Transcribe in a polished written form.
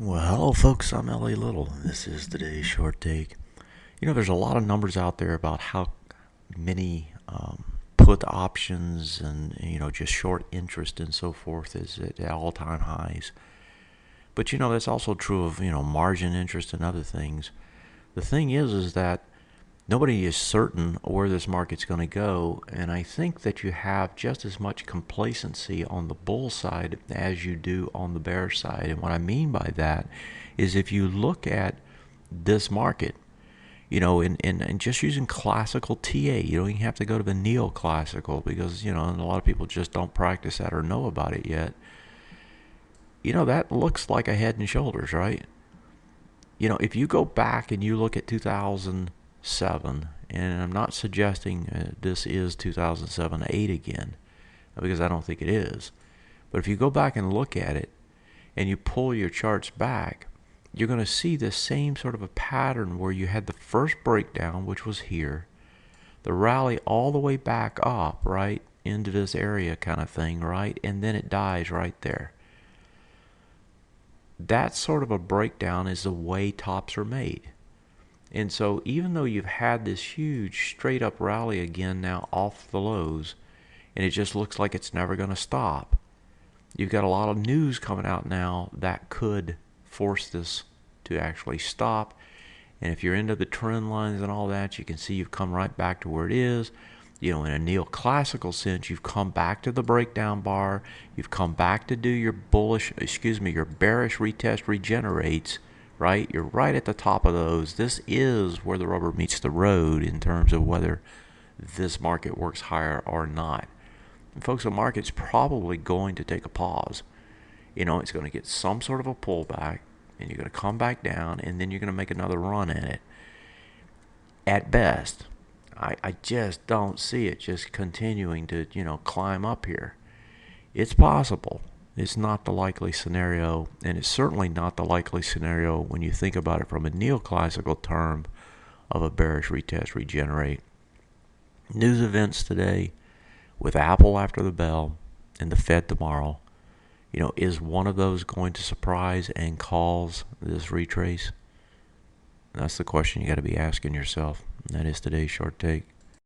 Well, hello, folks. I'm L.A. Little, and this is today's short take. There's a lot of numbers out there about how many put options and just short interest and so forth is at all-time highs. But that's also true of margin interest and other things. The thing is that nobody is certain where this market's going to go, and I think that you have just as much complacency on the bull side as you do on the bear side. And what I mean by that is if you look at this market, and just using classical TA, you don't even have to go to the neoclassical because, a lot of people just don't practice that or know about it yet. That looks like a head and shoulders, right? If you go back and you look at 2007, and I'm not suggesting this is 2007-8 again, because I don't think it is. But if you go back and look at it, and you pull your charts back, you're going to see the same sort of a pattern where you had the first breakdown, which was here, the rally all the way back up, right, into this area kind of thing, right, and then it dies right there. That sort of a breakdown is the way tops are made. And so even though you've had this huge straight up rally again now off the lows, and it just looks like it's never going to stop, you've got a lot of news coming out now that could force this to actually stop. And if you're into the trend lines and all that, you can see you've come right back to where it is. In a neoclassical sense, you've come back to the breakdown bar. You've come back to do your your bearish retest regenerates, right? You're right at the top of those. This is where the rubber meets the road in terms of whether this market works higher or not. And folks, the market's probably going to take a pause. It's going to get some sort of a pullback, and you're going to come back down, and then you're going to make another run at it. At best, I just don't see it just continuing to, climb up here. It's possible. It's not the likely scenario, and it's certainly not the likely scenario when you think about it from a neoclassical term of a bearish retest regenerate. News events today with Apple after the bell and the Fed tomorrow, is one of those going to surprise and cause this retrace? That's the question you got to be asking yourself. And that is today's short take.